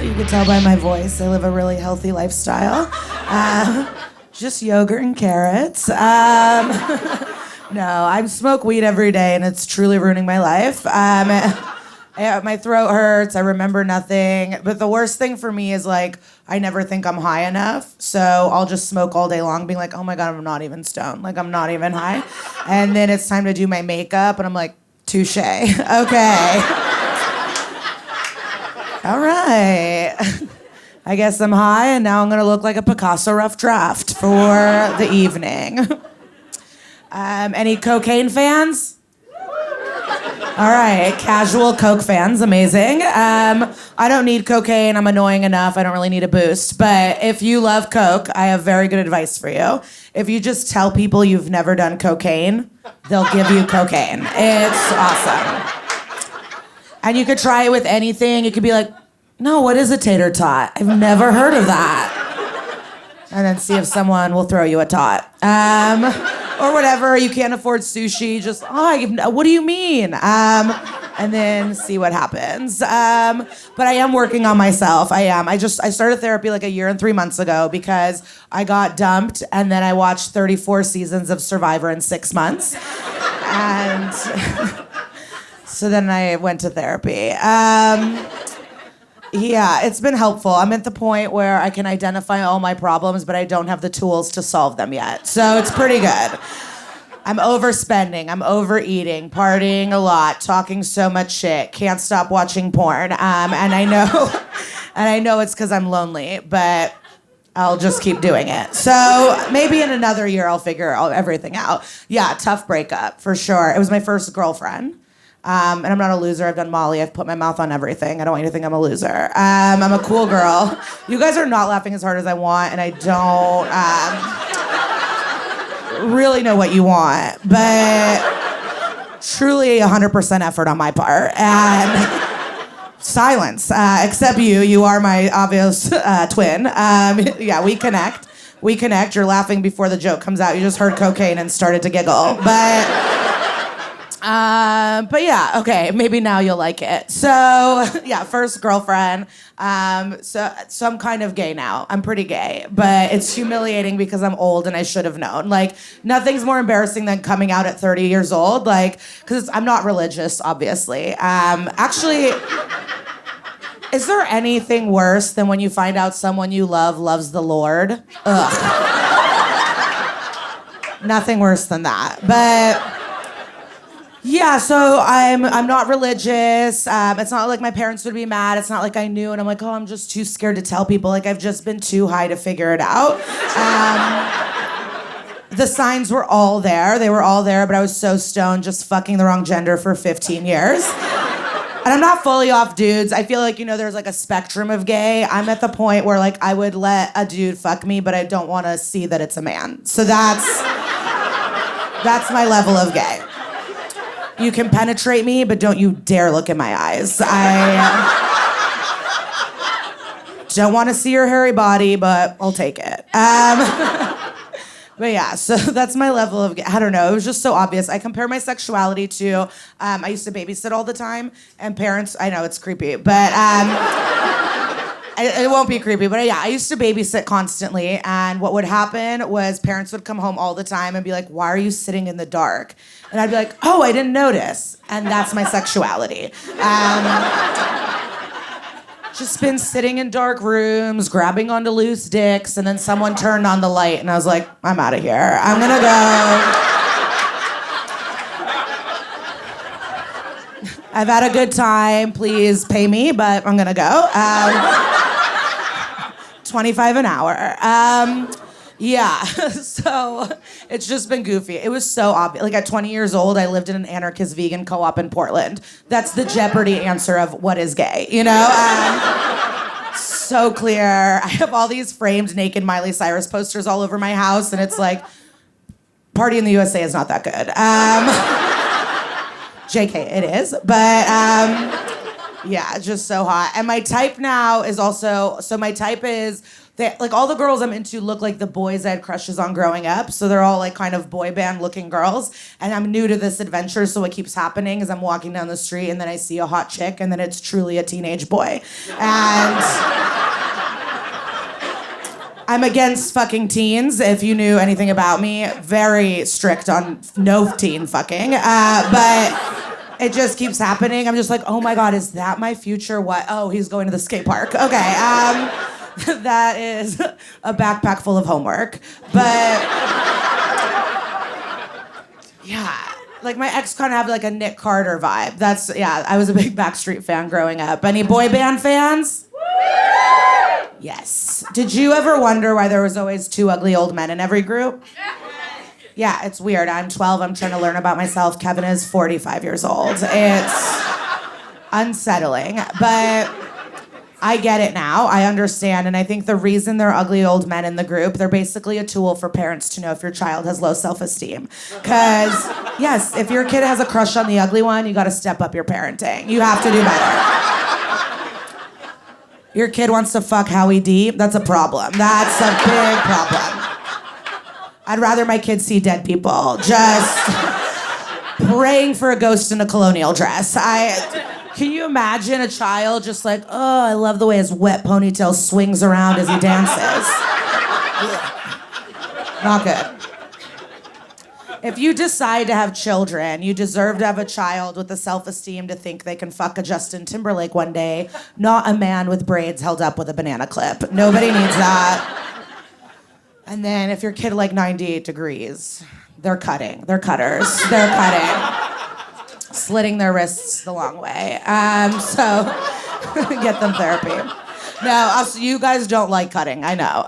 You can tell by my voice, I live a really healthy lifestyle. Just yogurt and carrots. No, I smoke weed every day, and it's truly ruining my life. My throat hurts. I remember nothing. But the worst thing for me is, like, I never think I'm high enough. So I'll just smoke all day long, being like, oh my God, I'm not even stoned. Like, I'm not even high. And then it's time to do my makeup, and I'm like, touche. Okay. All right. I guess I'm high, and now I'm going to look like a Picasso rough draft for the evening. Any cocaine fans? All right, casual Coke fans, amazing. I don't need cocaine, I'm annoying enough, I don't really need a boost. But if you love Coke, I have very good advice for you. If you just tell people you've never done cocaine, they'll give you cocaine. It's awesome. And you could try it with anything. You could be like, no, what is a tater tot? I've never heard of that. And then see if someone will throw you a tot. Or whatever, you can't afford sushi, just, what do you mean? And then see what happens. But I am working on myself, I am. I started therapy like 1 year and 3 months ago because I got dumped and then I watched 34 seasons of Survivor in 6 months. And so then I went to therapy. Yeah, it's been helpful. I'm at the point where I can identify all my problems, but I don't have the tools to solve them yet. So it's pretty good. I'm overspending, I'm overeating, partying a lot, talking so much shit, can't stop watching porn. And I know it's because I'm lonely, but I'll just keep doing it. So maybe in another year I'll figure everything out. Yeah, tough breakup, for sure. It was my first girlfriend. And I'm not a loser. I've done Molly. I've put my mouth on everything. I don't want you to think I'm a loser. I'm a cool girl. You guys are not laughing as hard as I want, and I don't really know what you want. But truly 100% effort on my part. And silence. Except you. You are my obvious twin. Yeah, we connect. We connect. You're laughing before the joke comes out. You just heard cocaine and started to giggle. But yeah, okay, maybe now you'll like it. So, yeah, first girlfriend. So I'm kind of gay now. I'm pretty gay, but it's humiliating because I'm old and I should have known. Like, nothing's more embarrassing than coming out at 30 years old, like, because I'm not religious, obviously. Actually, is there anything worse than when you find out someone you love loves the Lord? Ugh. Nothing worse than that, but... Yeah, so I'm not religious. It's not like my parents would be mad. It's not like I knew, and I'm like, oh, I'm just too scared to tell people. Like, I've just been too high to figure it out. The signs were all there. They were all there, but I was so stoned just fucking the wrong gender for 15 years. And I'm not fully off dudes. I feel like, there's like a spectrum of gay. I'm at the point where, like, I would let a dude fuck me, but I don't want to see that it's a man. So that's my level of gay. You can penetrate me, but don't you dare look in my eyes. I don't want to see your hairy body, but I'll take it. But yeah, so that's my level of, I don't know, it was just so obvious. I compare my sexuality to, I used to babysit all the time, and parents, I know it's creepy, but it won't be creepy, but yeah, I used to babysit constantly, and what would happen was parents would come home all the time and be like, why are you sitting in the dark? And I'd be like, oh, I didn't notice. And that's my sexuality. Just been sitting in dark rooms, grabbing onto loose dicks, and then someone turned on the light, and I was like, I'm out of here. I'm gonna go. I've had a good time. Please pay me, but I'm gonna go. 25 an hour. Yeah, so it's just been goofy. It was so obvious. Like, at 20 years old, I lived in an anarchist vegan co-op in Portland. That's the Jeopardy answer of what is gay, So clear. I have all these framed naked Miley Cyrus posters all over my house, and it's like, Party in the USA is not that good. JK, it is, but yeah, just so hot. And my type now is also, so my type is like all the girls I'm into look like the boys I had crushes on growing up. So they're all like kind of boy band looking girls. And I'm new to this adventure. So what keeps happening is I'm walking down the street and then I see a hot chick and then it's truly a teenage boy. And I'm against fucking teens. If you knew anything about me, very strict on no teen fucking. But it just keeps happening. I'm just like, oh my God, is that my future? What? Oh, he's going to the skate park. Okay. That is a backpack full of homework. But yeah, like my ex kind of have like a Nick Carter vibe. I was a big Backstreet fan growing up. Any boy band fans? Yes. Did you ever wonder why there was always two ugly old men in every group? Yeah, it's weird. I'm 12. I'm trying to learn about myself. Kevin is 45 years old. It's unsettling, but I get it now. I understand. And I think the reason there are ugly old men in the group, they're basically a tool for parents to know if your child has low self-esteem. Because, yes, if your kid has a crush on the ugly one, you got to step up your parenting. You have to do better. Your kid wants to fuck Howie D, that's a problem. That's a big problem. I'd rather my kids see dead people just praying for a ghost in a colonial dress. Can you imagine a child just like, oh, I love the way his wet ponytail swings around as he dances? Not good. If you decide to have children, you deserve to have a child with the self-esteem to think they can fuck a Justin Timberlake one day, not a man with braids held up with a banana clip. Nobody needs that. And then if your kid like 98 degrees, they're cutting. They're cutters. They're cutting. Slitting their wrists the long way. So get them therapy. No, you guys don't like cutting, I know.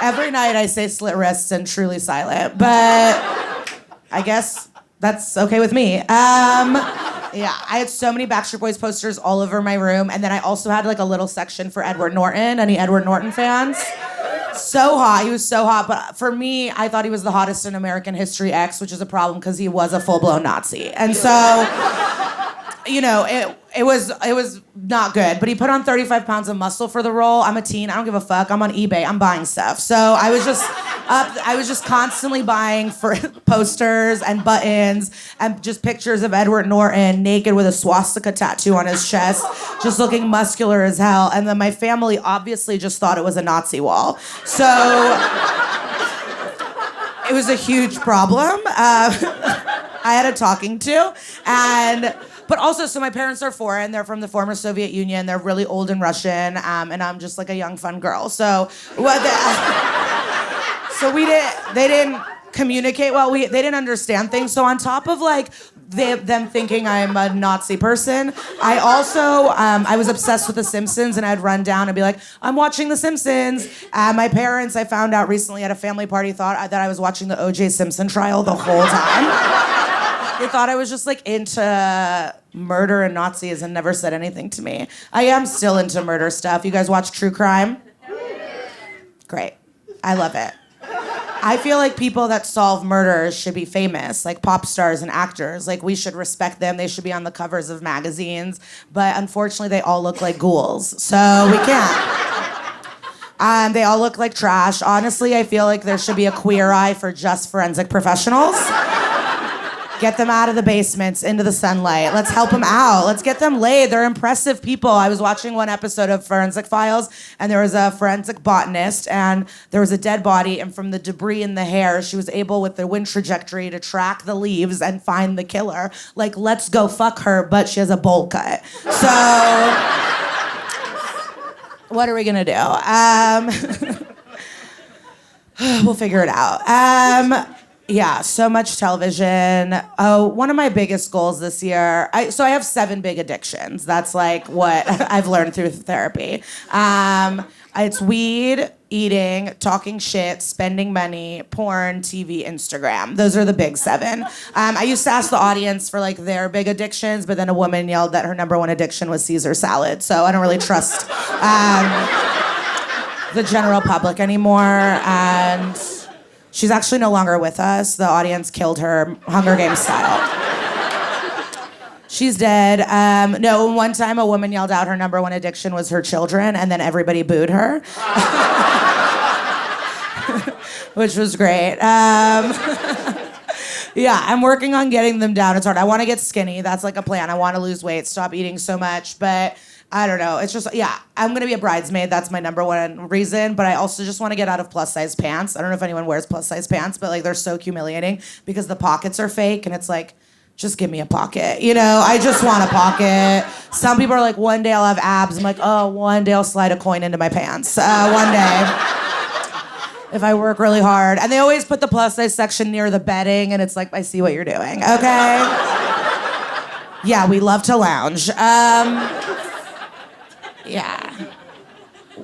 Every night I say slit wrists and truly silent, but I guess that's okay with me. Yeah, I had so many Backstreet Boys posters all over my room, and then I also had like a little section for Edward Norton. Any Edward Norton fans? So hot. He was so hot. But for me, I thought he was the hottest in American History X, which is a problem because he was a full-blown Nazi. And so, you know, it was not good. But he put on 35 pounds of muscle for the role. I'm a teen. I don't give a fuck. I'm on eBay. I'm buying stuff. So I was just constantly buying for posters and buttons and just pictures of Edward Norton naked with a swastika tattoo on his chest, just looking muscular as hell. And then my family obviously just thought it was a Nazi wall. So it was a huge problem. I had a talking to. But also, so my parents are foreign. They're from the former Soviet Union. They're really old and Russian. And I'm just like a young, fun girl. So they didn't communicate well. They didn't understand things. So on top of like them thinking I'm a Nazi person, I also I was obsessed with The Simpsons, and I'd run down and be like, I'm watching The Simpsons. My parents, I found out recently at a family party, thought that I was watching the O.J. Simpson trial the whole time. They thought I was just like into murder and Nazis and never said anything to me. I am still into murder stuff. You guys watch true crime? Great. I love it. I feel like people that solve murders should be famous, like pop stars and actors. Like, we should respect them. They should be on the covers of magazines. But unfortunately, they all look like ghouls, so we can't. They all look like trash. Honestly, I feel like there should be a queer eye for just forensic professionals. Get them out of the basements, into the sunlight. Let's help them out. Let's get them laid. They're impressive people. I was watching one episode of Forensic Files, and there was a forensic botanist, and there was a dead body, and from the debris in the hair, she was able, with the wind trajectory, to track the leaves and find the killer. Like, let's go fuck her, but she has a bowl cut. So, what are we gonna do? We'll figure it out. Yeah, so much television. Oh, one of my biggest goals this year, I have 7 big addictions. That's like what I've learned through therapy. It's weed, eating, talking shit, spending money, porn, TV, Instagram. Those are the big 7. I used to ask the audience for like their big addictions, but then a woman yelled that her number 1 addiction was Caesar salad. So I don't really trust the general public anymore. And she's actually no longer with us. The audience killed her Hunger Games style. She's dead. No, one time a woman yelled out her number one addiction was her children, and then everybody booed her. Which was great. Yeah, I'm working on getting them down. It's hard. I want to get skinny. That's like a plan. I want to lose weight, stop eating so much. But I don't know. It's just, yeah, I'm going to be a bridesmaid. That's my number one reason. But I also just want to get out of plus size pants. I don't know if anyone wears plus size pants, but like they're so humiliating because the pockets are fake. And it's like, just give me a pocket. You know, I just want a pocket. Some people are like, one day I'll have abs. I'm like, oh, one day I'll slide a coin into my pants. One day. If I work really hard. And they always put the plus size section near the bedding, and it's like, I see what you're doing, okay? Yeah, we love to lounge. Yeah.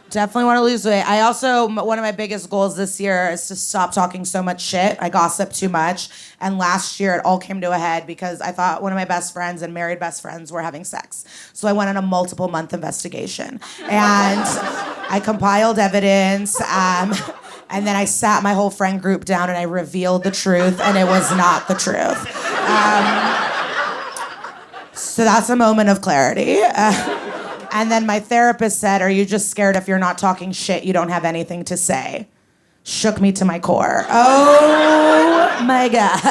Definitely want to lose weight. I also, one of my biggest goals this year is to stop talking so much shit. I gossip too much. And last year, it all came to a head because I thought one of my best friends and married best friends were having sex. So I went on a multiple-month investigation. And I compiled evidence. And then I sat my whole friend group down and I revealed the truth, and it was not the truth. So that's a moment of clarity. And then my therapist said, are you just scared if you're not talking shit, you don't have anything to say? Shook me to my core. Oh my God.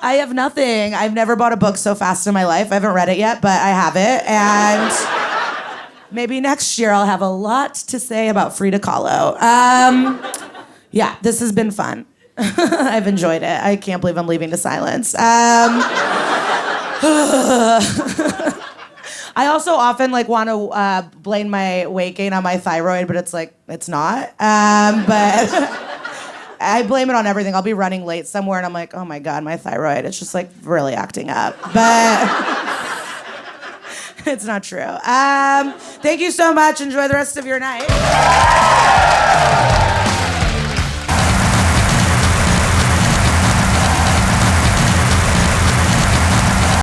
I have nothing. I've never bought a book so fast in my life. I haven't read it yet, but I have it. And maybe next year I'll have a lot to say about Frida Kahlo. Yeah, this has been fun. I've enjoyed it. I can't believe I'm leaving to silence. I also often like want to blame my weight gain on my thyroid, but it's like, it's not. But I blame it on everything. I'll be running late somewhere and I'm like, oh my God, my thyroid. It's just like really acting up. But it's not true. Thank you so much. Enjoy the rest of your night.